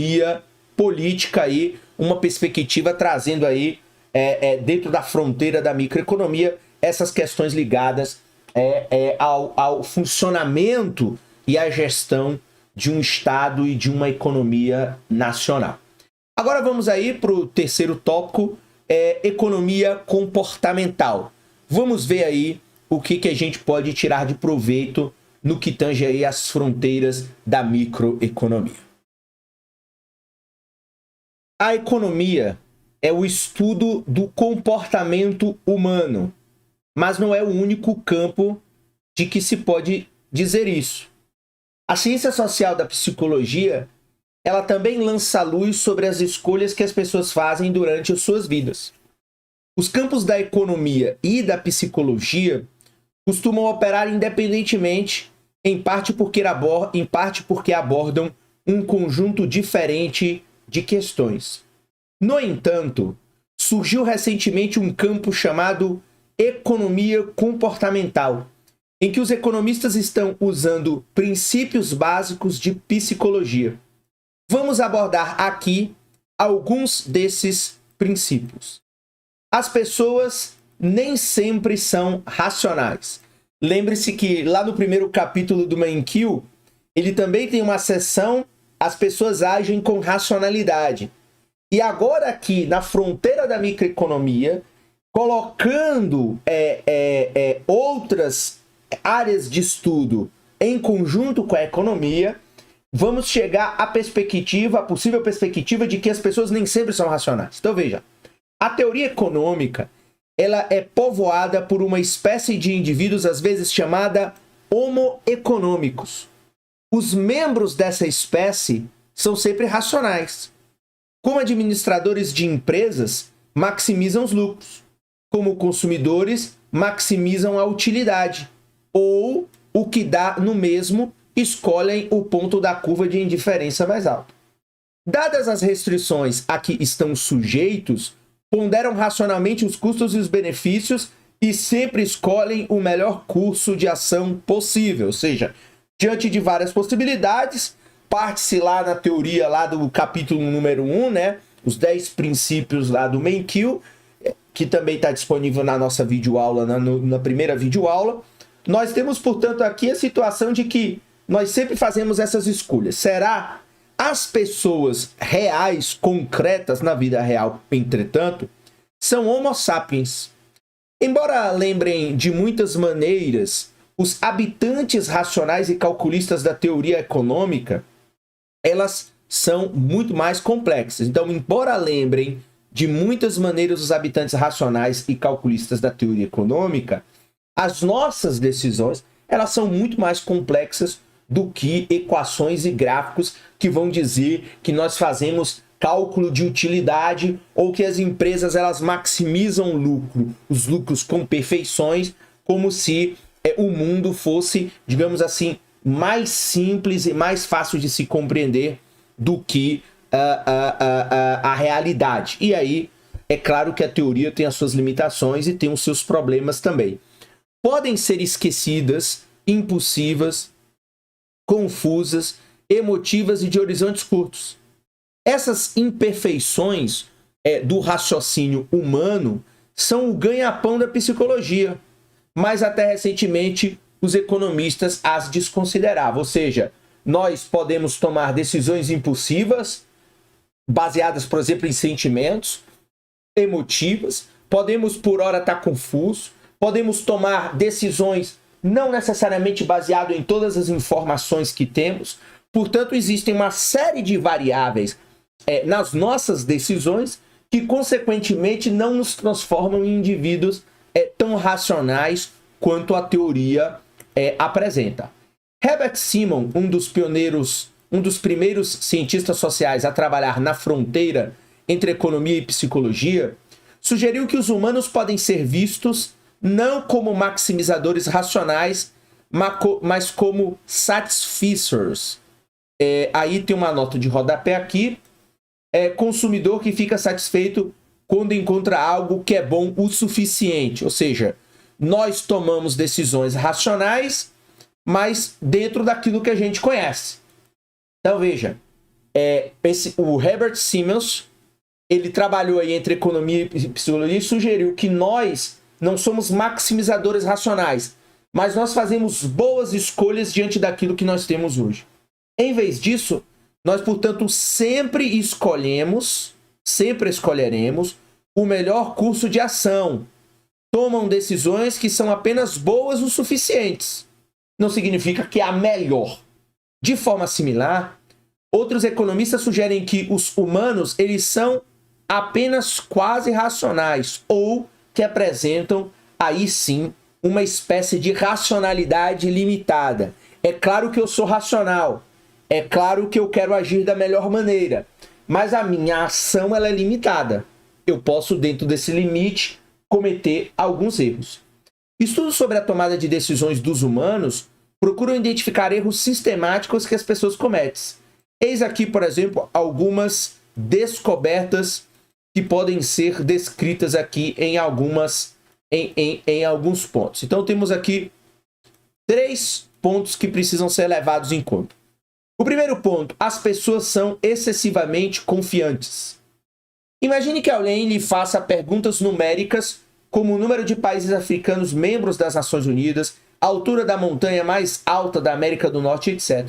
economia política aí, uma perspectiva trazendo aí, dentro da fronteira da microeconomia, essas questões ligadas ao funcionamento e à gestão de um Estado e de uma economia nacional. Agora vamos aí para o terceiro tópico, economia comportamental. Vamos ver aí o que a gente pode tirar de proveito no que tange aí as fronteiras da microeconomia. A economia é o estudo do comportamento humano, mas não é o único campo de que se pode dizer isso. A ciência social da psicologia, ela também lança luz sobre as escolhas que as pessoas fazem durante as suas vidas. Os campos da economia e da psicologia costumam operar independentemente, em parte porque abordam um conjunto diferente de questões. No entanto, surgiu recentemente um campo chamado economia comportamental, em que os economistas estão usando princípios básicos de psicologia. Vamos abordar aqui alguns desses princípios. As pessoas nem sempre são racionais. Lembre-se que lá no primeiro capítulo do Mankiw, ele também tem uma seção, as pessoas agem com racionalidade. E agora aqui, na fronteira da microeconomia, colocando outras áreas de estudo em conjunto com a economia, vamos chegar à possível perspectiva de que as pessoas nem sempre são racionais. Então veja, a teoria econômica, ela é povoada por uma espécie de indivíduos, às vezes chamada homo econômicos. Os membros dessa espécie são sempre racionais. Como administradores de empresas, maximizam os lucros. Como consumidores, maximizam a utilidade. Ou, o que dá no mesmo, escolhem o ponto da curva de indiferença mais alto. Dadas as restrições a que estão sujeitos, ponderam racionalmente os custos e os benefícios e sempre escolhem o melhor curso de ação possível. Ou seja, diante de várias possibilidades, parte-se lá na teoria lá do capítulo número 1, né? Os 10 princípios lá do Mankiw, que também está disponível na nossa videoaula, na primeira videoaula. Nós temos, portanto, aqui a situação de que nós sempre fazemos essas escolhas. Será as pessoas reais, concretas na vida real, entretanto, são homo sapiens. Embora lembrem de muitas maneiras os habitantes racionais e calculistas da teoria econômica, elas são muito mais complexas. Então, embora lembrem de muitas maneiras os habitantes racionais e calculistas da teoria econômica, as nossas decisões, elas são muito mais complexas do que equações e gráficos que vão dizer que nós fazemos cálculo de utilidade ou que as empresas elas maximizam os lucros com perfeições, como se o mundo fosse, digamos assim, mais simples e mais fácil de se compreender do que a realidade. E aí, é claro que a teoria tem as suas limitações e tem os seus problemas também. Podem ser esquecidas, impulsivas, confusas, emotivas e de horizontes curtos. Essas imperfeições do raciocínio humano são o ganha-pão da psicologia, mas até recentemente os economistas as desconsideravam. Ou seja, nós podemos tomar decisões impulsivas, baseadas, por exemplo, em sentimentos, emotivas, podemos por hora estar confusos, podemos tomar decisões não necessariamente baseado em todas as informações que temos. Portanto, existem uma série de variáveis nas nossas decisões que, consequentemente, não nos transformam em indivíduos tão racionais quanto a teoria apresenta. Herbert Simon, um dos primeiros cientistas sociais a trabalhar na fronteira entre economia e psicologia, sugeriu que os humanos podem ser vistos não como maximizadores racionais, mas como satisficers. Aí tem uma nota de rodapé aqui. Consumidor que fica satisfeito quando encontra algo que é bom o suficiente. Ou seja, nós tomamos decisões racionais, mas dentro daquilo que a gente conhece. Então veja, o Herbert Simmons, ele trabalhou aí entre economia e psicologia e sugeriu que nós não somos maximizadores racionais, mas nós fazemos boas escolhas diante daquilo que nós temos hoje. Em vez disso, nós, portanto, sempre escolheremos o melhor curso de ação. Tomam decisões que são apenas boas o suficientes. Não significa que é a melhor. De forma similar, outros economistas sugerem que os humanos eles são apenas quase racionais ou que apresentam, aí sim, uma espécie de racionalidade limitada. É claro que eu sou racional, é claro que eu quero agir da melhor maneira, mas a minha ação ela é limitada. Eu posso, dentro desse limite, cometer alguns erros. Estudos sobre a tomada de decisões dos humanos procuram identificar erros sistemáticos que as pessoas cometem. Eis aqui, por exemplo, algumas descobertas que podem ser descritas aqui em alguns pontos. Então temos aqui 3 pontos que precisam ser levados em conta. O primeiro ponto, as pessoas são excessivamente confiantes. Imagine que alguém lhe faça perguntas numéricas como o número de países africanos membros das Nações Unidas, a altura da montanha mais alta da América do Norte, etc.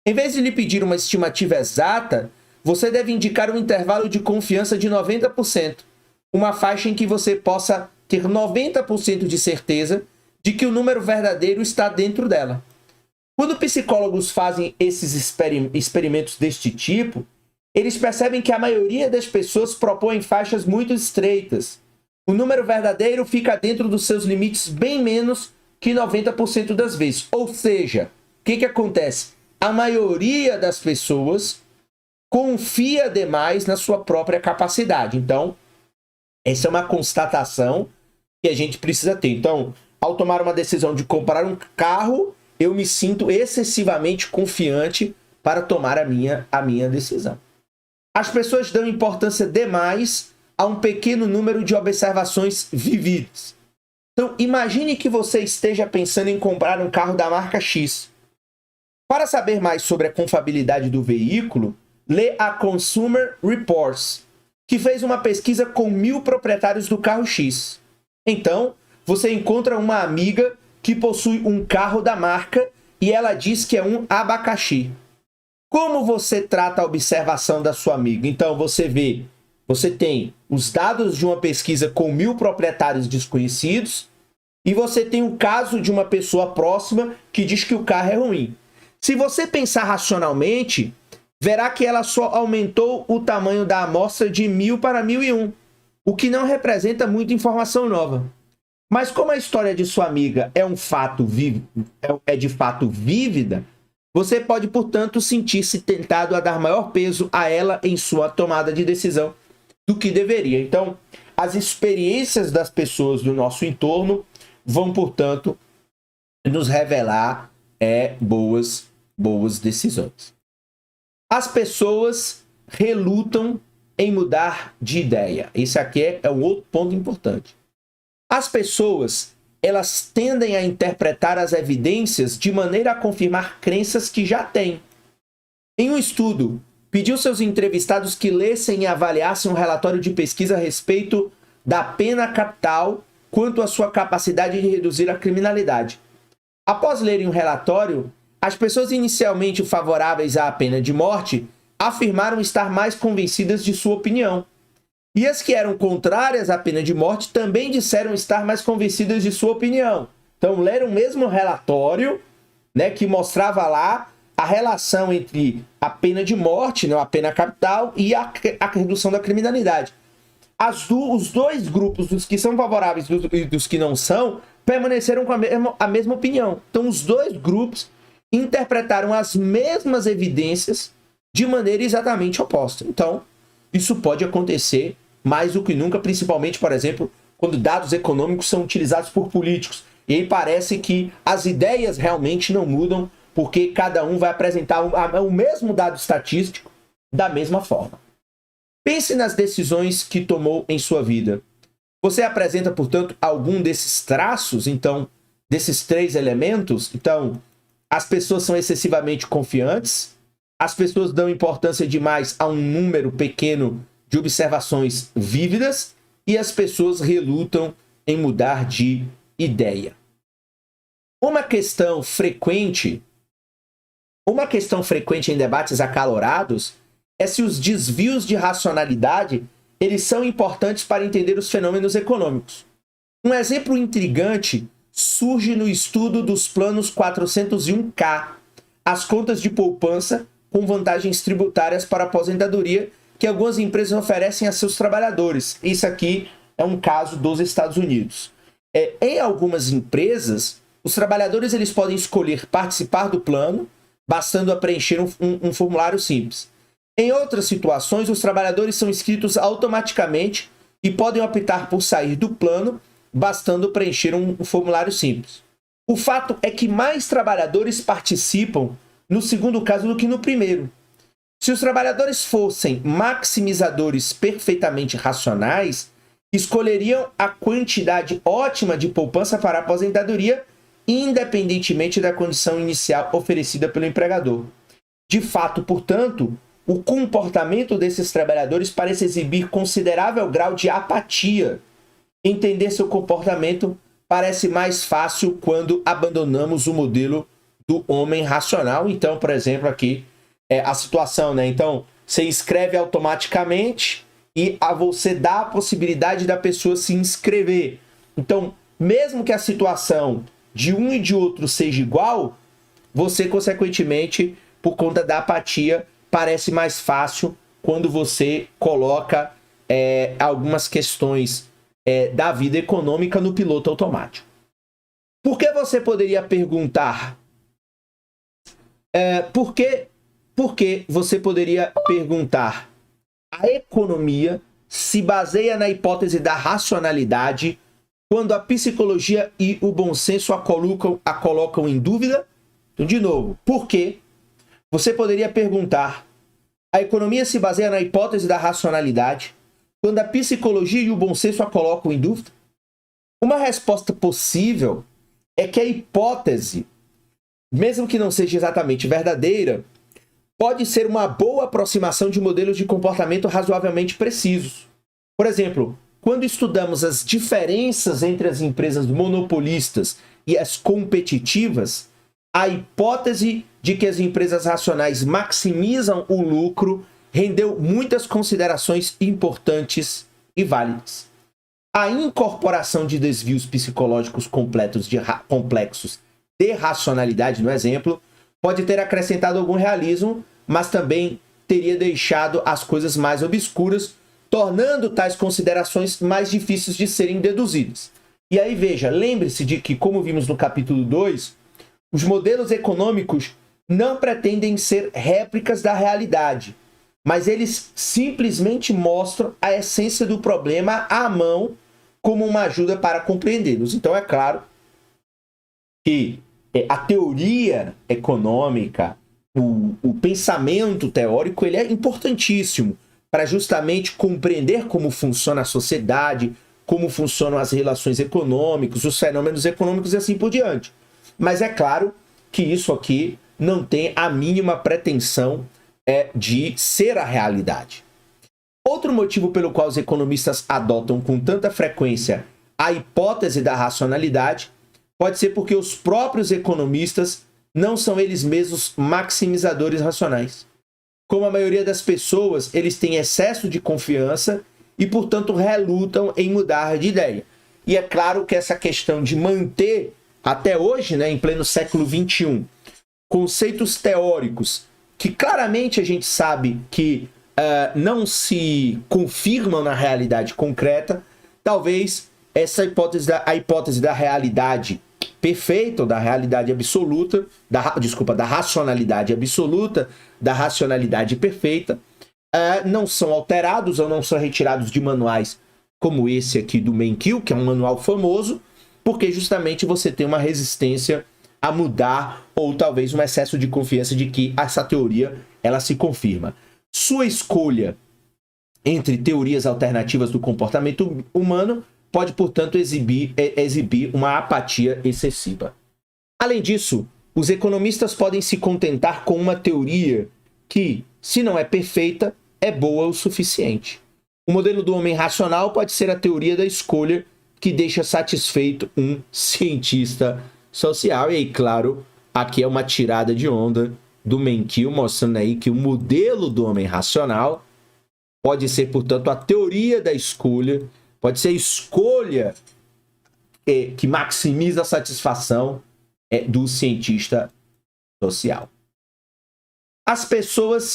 Em vez de lhe pedir uma estimativa exata, você deve indicar um intervalo de confiança de 90%, uma faixa em que você possa ter 90% de certeza de que o número verdadeiro está dentro dela. Quando psicólogos fazem esses experimentos deste tipo, eles percebem que a maioria das pessoas propõem faixas muito estreitas. O número verdadeiro fica dentro dos seus limites bem menos que 90% das vezes. Ou seja, o que acontece? A maioria das pessoas confia demais na sua própria capacidade. Então, essa é uma constatação que a gente precisa ter. Então, ao tomar uma decisão de comprar um carro, eu me sinto excessivamente confiante para tomar a minha decisão. As pessoas dão importância demais a um pequeno número de observações vividas. Então, imagine que você esteja pensando em comprar um carro da marca X. Para saber mais sobre a confiabilidade do veículo, lê a Consumer Reports, que fez uma pesquisa com 1.000 proprietários do carro X. Então, você encontra uma amiga que possui um carro da marca e ela diz que é um abacaxi. Como você trata a observação da sua amiga? Então, você tem os dados de uma pesquisa com 1.000 proprietários desconhecidos e você tem o caso de uma pessoa próxima que diz que o carro é ruim. Se você pensar racionalmente, verá que ela só aumentou o tamanho da amostra de 1.000 para 1.001, o que não representa muita informação nova. Mas como a história de sua amiga é de fato vívida, você pode, portanto, sentir-se tentado a dar maior peso a ela em sua tomada de decisão do que deveria. Então, as experiências das pessoas do nosso entorno vão, portanto, nos revelar boas decisões. As pessoas relutam em mudar de ideia. Esse aqui é um outro ponto importante. As pessoas, elas tendem a interpretar as evidências de maneira a confirmar crenças que já têm. Em um estudo, pediu seus entrevistados que lessem e avaliassem um relatório de pesquisa a respeito da pena capital quanto à sua capacidade de reduzir a criminalidade. Após lerem o relatório, as pessoas inicialmente favoráveis à pena de morte afirmaram estar mais convencidas de sua opinião. E as que eram contrárias à pena de morte também disseram estar mais convencidas de sua opinião. Então, leram o mesmo relatório, né, que mostrava lá a relação entre a pena de morte, né, a pena capital, e a redução da criminalidade. Os dois grupos, dos que são favoráveis e dos que não são, permaneceram com a mesma opinião. Então, os dois grupos interpretaram as mesmas evidências de maneira exatamente oposta. Então, isso pode acontecer mais do que nunca, principalmente, por exemplo, quando dados econômicos são utilizados por políticos. E aí parece que as ideias realmente não mudam, porque cada um vai apresentar o mesmo dado estatístico da mesma forma. Pense nas decisões que tomou em sua vida. Você apresenta, portanto, algum desses traços, então, desses 3 elementos? Então, as pessoas são excessivamente confiantes, As pessoas dão importância demais a um número pequeno de observações vívidas e as pessoas relutam em mudar de ideia. Uma questão frequente em debates acalorados é se os desvios de racionalidade eles são importantes para entender os fenômenos econômicos. Um exemplo intrigante surge no estudo dos planos 401k, as contas de poupança com vantagens tributárias para a aposentadoria que algumas empresas oferecem a seus trabalhadores. Isso aqui é um caso dos Estados Unidos. Em algumas empresas, os trabalhadores eles podem escolher participar do plano, bastando a preencher um formulário simples. Em outras situações, os trabalhadores são inscritos automaticamente e podem optar por sair do plano, bastando preencher um formulário simples. O fato é que mais trabalhadores participam no segundo caso do que no primeiro. Se os trabalhadores fossem maximizadores perfeitamente racionais, escolheriam a quantidade ótima de poupança para a aposentadoria, independentemente da condição inicial oferecida pelo empregador. De fato, portanto, o comportamento desses trabalhadores parece exibir considerável grau de apatia. Entender seu comportamento parece mais fácil quando abandonamos o modelo do homem racional. Então, por exemplo, aqui é a situação, né? Então, você inscreve automaticamente e você dá a possibilidade da pessoa se inscrever. Então, mesmo que a situação de um e de outro seja igual, você, consequentemente, por conta da apatia, parece mais fácil quando você coloca algumas questões da vida econômica no piloto automático. Por que você poderia perguntar? Por que você poderia perguntar? A economia se baseia na hipótese da racionalidade quando a psicologia e o bom senso a colocam em dúvida? Então, de novo, por quê? Você poderia perguntar: a economia se baseia na hipótese da racionalidade quando a psicologia e o bom senso a colocam em dúvida? Uma resposta possível é que a hipótese, mesmo que não seja exatamente verdadeira, pode ser uma boa aproximação de modelos de comportamento razoavelmente precisos. Por exemplo, quando estudamos as diferenças entre as empresas monopolistas e as competitivas, a hipótese de que as empresas racionais maximizam o lucro rendeu muitas considerações importantes e válidas. A incorporação de desvios psicológicos complexos de racionalidade, no exemplo, pode ter acrescentado algum realismo, mas também teria deixado as coisas mais obscuras, tornando tais considerações mais difíceis de serem deduzidas. E aí veja, lembre-se de que, como vimos no capítulo 2, os modelos econômicos não pretendem ser réplicas da realidade, mas eles simplesmente mostram a essência do problema à mão como uma ajuda para compreendê-los. Então é claro que a teoria econômica, o pensamento teórico, ele é importantíssimo para justamente compreender como funciona a sociedade, como funcionam as relações econômicas, os fenômenos econômicos e assim por diante. Mas é claro que isso aqui não tem a mínima pretensão de ser a realidade. Outro motivo pelo qual os economistas adotam com tanta frequência a hipótese da racionalidade pode ser porque os próprios economistas não são eles mesmos maximizadores racionais. Como a maioria das pessoas, eles têm excesso de confiança e, portanto, relutam em mudar de ideia. E é claro que essa questão de manter, até hoje, né, em pleno século XXI, conceitos teóricos que claramente a gente sabe que não se confirmam na realidade concreta, talvez essa hipótese a hipótese da realidade perfeita, ou da realidade absoluta, da racionalidade absoluta, da racionalidade perfeita, não são alterados ou não são retirados de manuais como esse aqui do Menkil, que é um manual famoso, porque justamente você tem uma resistência a mudar ou talvez um excesso de confiança de que essa teoria ela se confirma. Sua escolha entre teorias alternativas do comportamento humano pode, portanto, exibir uma apatia excessiva. Além disso, os economistas podem se contentar com uma teoria que, se não é perfeita, é boa o suficiente. O modelo do homem racional pode ser a teoria da escolha que deixa satisfeito um cientista social. E aí, claro, aqui é uma tirada de onda do Menkil, mostrando aí que o modelo do homem racional pode ser, portanto, a teoria da escolha, pode ser a escolha que maximiza a satisfação do cientista social. As pessoas